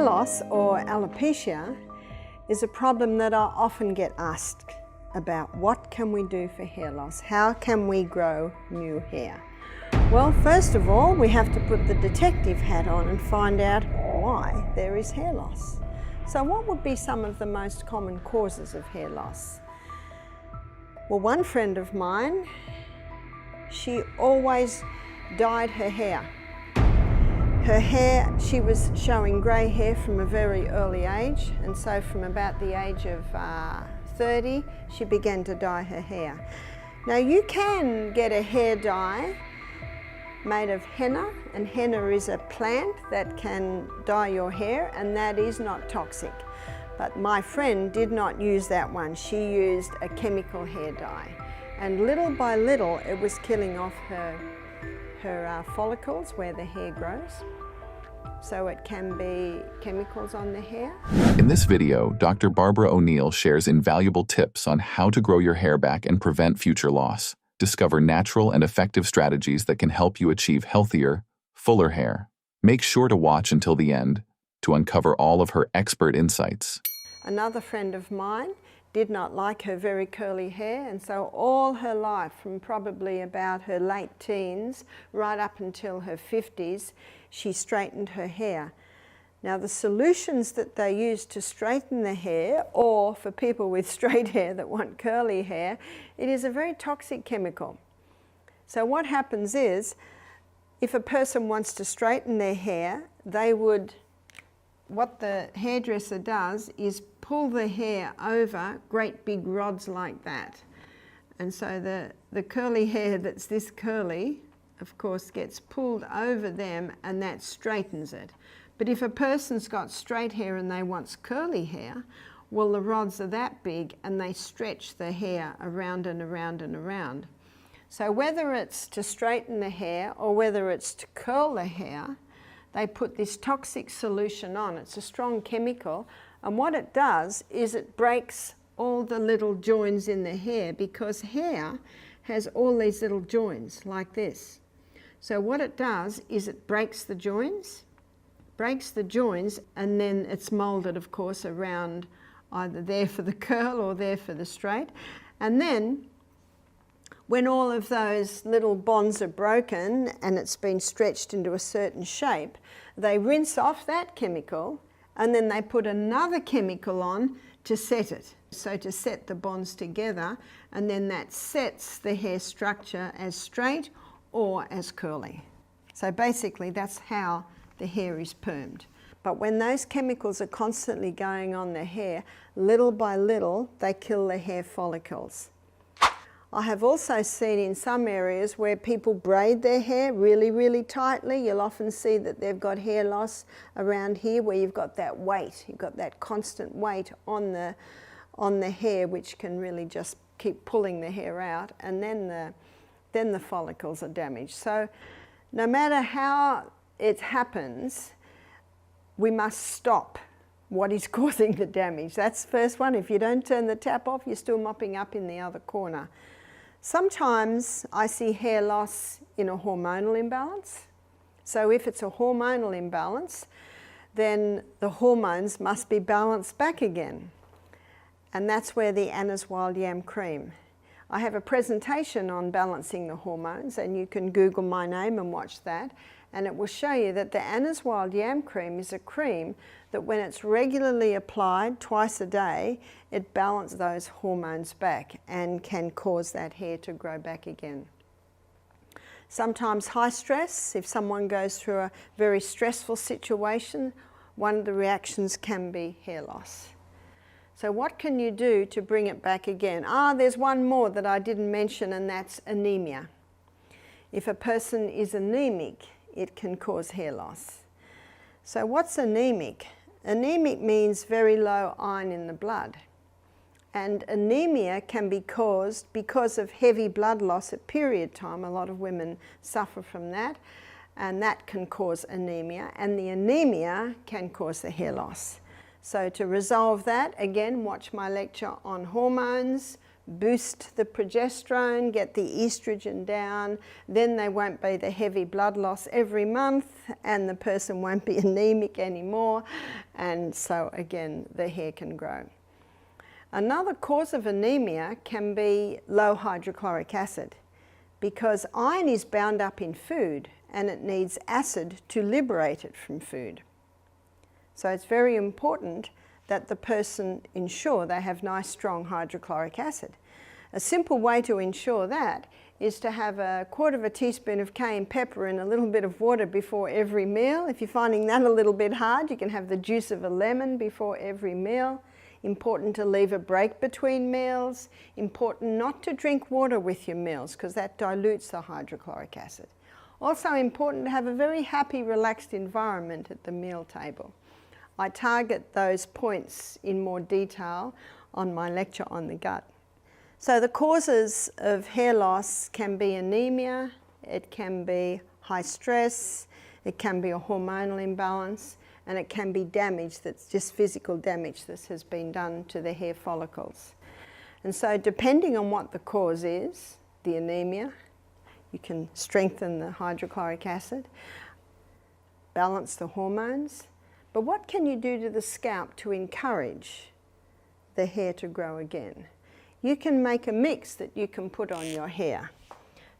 loss, or alopecia, is a problem that I often get asked about. What can we do for hair loss? How can we grow new hair? Well, first of all, we have to put the detective hat on and find out why there is hair loss. So what would be some of the most common causes of hair loss? Well, one friend of mine, she always dyed her hair. Her hair, she was showing grey hair from a very early age, and so from about the age of 30, she began to dye her hair. Now you can get a hair dye made of henna, and henna is a plant that can dye your hair, and that is not toxic. But my friend did not use that one. She used a chemical hair dye, and little by little it was killing off her follicles where the hair grows. So it can be chemicals on the hair. In this video, Dr. Barbara O'Neill shares invaluable tips on how to grow your hair back and prevent future loss. Discover natural and effective strategies that can help you achieve healthier, fuller hair. Make sure to watch until the end to uncover all of her expert insights. Another friend of mine did not like her very curly hair, and so all her life, from probably about her late teens right up until her 50s, she straightened her hair. Now the solutions that they use to straighten the hair, or for people with straight hair that want curly hair, it is a very toxic chemical. So what happens is, if a person wants to straighten their hair, what the hairdresser does is pull the hair over great big rods like that. And so the curly hair that's this curly, of course, gets pulled over them, and that straightens it. But if a person's got straight hair and they want curly hair, well, the rods are that big and they stretch the hair around and around and around. So whether it's to straighten the hair or whether it's to curl the hair, they put this toxic solution on. It's a strong chemical, and what it does is it breaks all the little joints in the hair, because hair has all these little joints like this. So what it does is it breaks the joints, and then it's molded, of course, around either there for the curl or there for the straight. And then when all of those little bonds are broken and it's been stretched into a certain shape, they rinse off that chemical, and then they put another chemical on to set it. So to set the bonds together, and then that sets the hair structure as straight or as curly. So basically that's how the hair is permed. But when those chemicals are constantly going on the hair, little by little, they kill the hair follicles. I have also seen in some areas where people braid their hair really, really tightly. You'll often see that they've got hair loss around here, where you've got that weight, you've got that constant weight on the hair, which can really just keep pulling the hair out, and then the follicles are damaged. So no matter how it happens, we must stop what is causing the damage. That's the first one. If you don't turn the tap off, you're still mopping up in the other corner. Sometimes I see hair loss in a hormonal imbalance. So if it's a hormonal imbalance, then the hormones must be balanced back again. And that's where the Anna's Wild Yam cream. I have a presentation on balancing the hormones, and you can Google my name and watch that. And it will show you that the Anna's Wild Yam cream is a cream that, when it's regularly applied twice a day, it balances those hormones back and can cause that hair to grow back again. Sometimes high stress, if someone goes through a very stressful situation, one of the reactions can be hair loss. So what can you do to bring it back again? There's one more that I didn't mention, and that's anemia. If a person is anemic, it can cause hair loss. So what's anemic? Anemic means very low iron in the blood. And anemia can be caused because of heavy blood loss at period time. A lot of women suffer from that, and that can cause anemia, and the anemia can cause the hair loss. So to resolve that, again, watch my lecture on hormones, boost the progesterone, get the estrogen down, then there won't be the heavy blood loss every month and the person won't be anemic anymore, and so again the hair can grow. Another cause of anemia can be low hydrochloric acid, because iron is bound up in food and it needs acid to liberate it from food. So it's very important that the person ensure they have nice strong hydrochloric acid. A simple way to ensure that is to have a quarter of a teaspoon of cayenne pepper in a little bit of water before every meal. If you're finding that a little bit hard, you can have the juice of a lemon before every meal. Important to leave a break between meals. Important not to drink water with your meals because that dilutes the hydrochloric acid. Also important to have a very happy, relaxed environment at the meal table. I target those points in more detail on my lecture on the gut. So the causes of hair loss can be anemia, it can be high stress, it can be a hormonal imbalance, and it can be damage that's just physical damage that has been done to the hair follicles. And so depending on what the cause is, the anemia, you can strengthen the hydrochloric acid, balance the hormones. But what can you do to the scalp to encourage the hair to grow again? You can make a mix that you can put on your hair.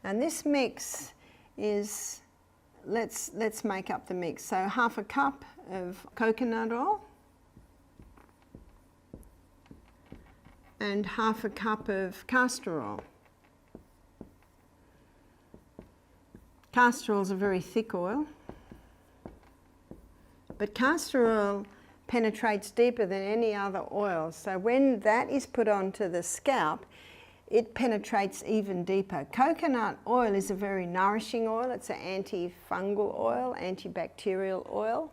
And this mix is, let's make up the mix. So half a cup of coconut oil and half a cup of castor oil. Castor oil is a very thick oil. But castor oil penetrates deeper than any other oil. So when that is put onto the scalp, it penetrates even deeper. Coconut oil is a very nourishing oil. It's an antifungal oil, antibacterial oil.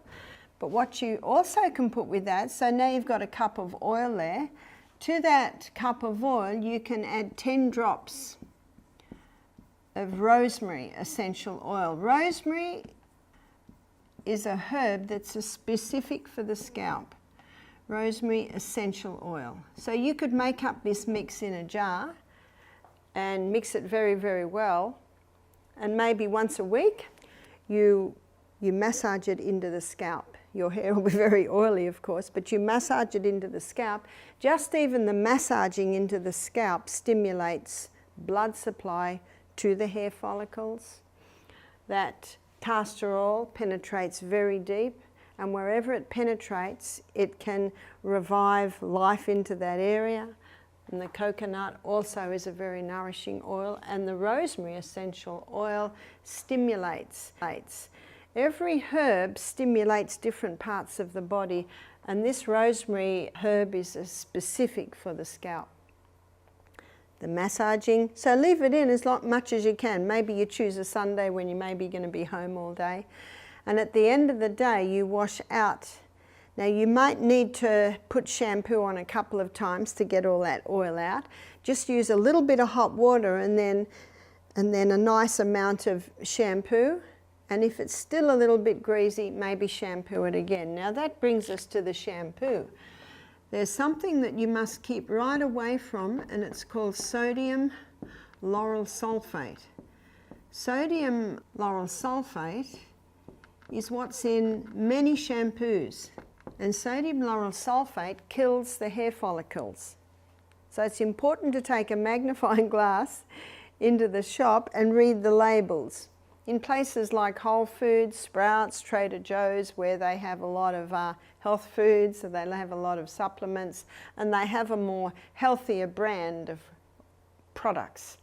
But what you also can put with that, so now you've got a cup of oil there. To that cup of oil, you can add 10 drops of rosemary essential oil. Rosemary is a herb that's specific for the scalp. Rosemary essential oil. So you could make up this mix in a jar and mix it very, very well, and maybe once a week you massage it into the scalp. Your hair will be very oily, of course, but you massage it into the scalp. Just even the massaging into the scalp stimulates blood supply to the hair follicles. That castor oil penetrates very deep, and wherever it penetrates, it can revive life into that area. And the coconut also is a very nourishing oil, and the rosemary essential oil stimulates. Every herb stimulates different parts of the body, and this rosemary herb is specific for the scalp. The massaging, so leave it in as much as you can. Maybe you choose a Sunday when you may be going to be home all day. And at the end of the day, you wash out. Now you might need to put shampoo on a couple of times to get all that oil out. Just use a little bit of hot water and then a nice amount of shampoo. And if it's still a little bit greasy, maybe shampoo it again. Now that brings us to the shampoo. There's something that you must keep right away from, and it's called sodium lauryl sulfate. Sodium lauryl sulfate is what's in many shampoos, and sodium lauryl sulfate kills the hair follicles. So it's important to take a magnifying glass into the shop and read the labels. In places like Whole Foods, Sprouts, Trader Joe's, where they have a lot of health foods, so they have a lot of supplements, and they have a more healthier brand of products.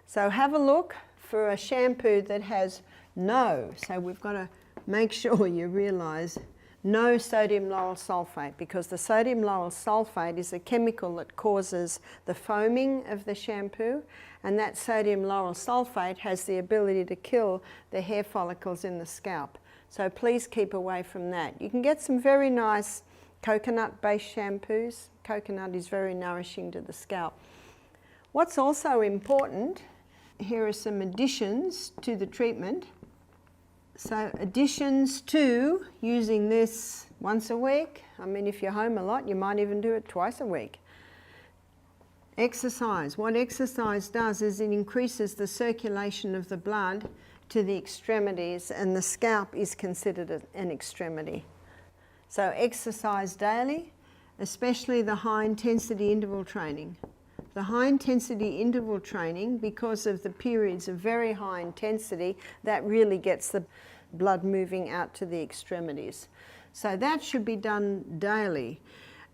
So have a look for a shampoo that has no, so we've got to make sure you realise no sodium lauryl sulfate, because the sodium lauryl sulfate is a chemical that causes the foaming of the shampoo, and that sodium lauryl sulfate has the ability to kill the hair follicles in the scalp. So please keep away from that. You can get some very nice coconut-based shampoos. Coconut is very nourishing to the scalp. What's also important, here are some additions to the treatment. So additions to using this once a week. I mean, if you're home a lot, you might even do it twice a week. Exercise. What exercise does is it increases the circulation of the blood to the extremities, and the scalp is considered an extremity. So exercise daily, especially the high intensity interval training. The high intensity interval training, because of the periods of very high intensity, that really gets the blood moving out to the extremities. So that should be done daily.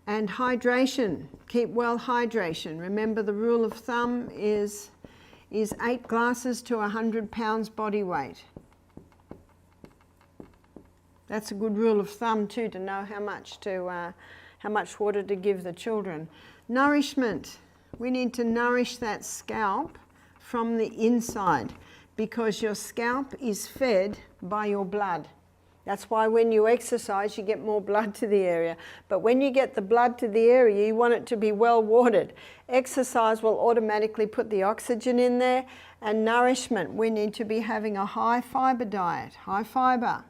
And hydration, keep well hydration. Remember, the rule of thumb is 8 glasses to 100 pounds body weight. That's a good rule of thumb too, to know how much water to give the children. Nourishment. We need to nourish that scalp from the inside, because your scalp is fed by your blood. That's why when you exercise, you get more blood to the area. But when you get the blood to the area, you want it to be well watered. Exercise will automatically put the oxygen in there. And nourishment, we need to be having a high fiber diet, high fiber.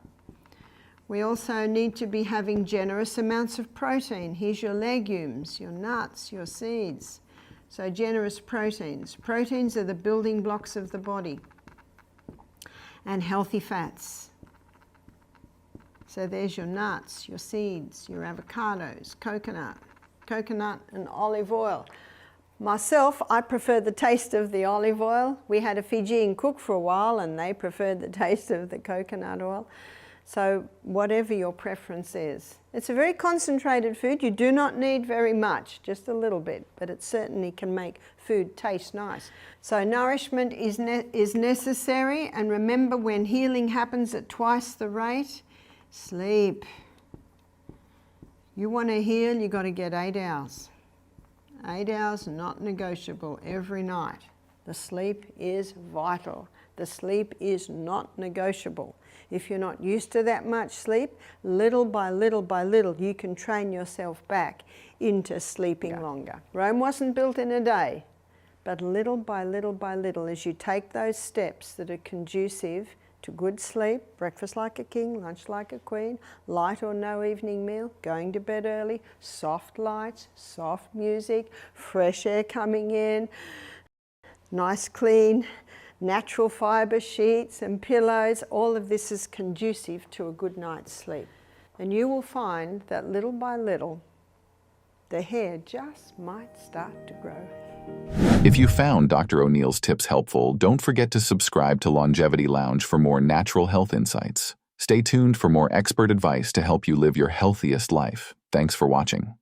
We also need to be having generous amounts of protein. Here's your legumes, your nuts, your seeds. So generous proteins. Proteins are the building blocks of the body. And healthy fats. So there's your nuts, your seeds, your avocados, coconut and olive oil. Myself, I prefer the taste of the olive oil. We had a Fijian cook for a while and they preferred the taste of the coconut oil. So whatever your preference is. It's a very concentrated food. You do not need very much, just a little bit, but it certainly can make food taste nice. So nourishment is necessary, and remember, when healing happens at twice the rate, sleep. You want to heal, you've got to get 8 hours. 8 hours, not negotiable, every night. The sleep is vital. The sleep is not negotiable. If you're not used to that much sleep, little by little by little, you can train yourself back into sleeping longer. Rome wasn't built in a day, but little by little by little, as you take those steps that are conducive to good sleep, breakfast like a king, lunch like a queen, light or no evening meal, going to bed early, soft lights, soft music, fresh air coming in, nice clean, natural fibre sheets and pillows, all of this is conducive to a good night's sleep. And you will find that little by little, the hair just might start to grow. If you found Dr. O'Neill's tips helpful, don't forget to subscribe to Longevity Lounge for more natural health insights. Stay tuned for more expert advice to help you live your healthiest life. Thanks for watching.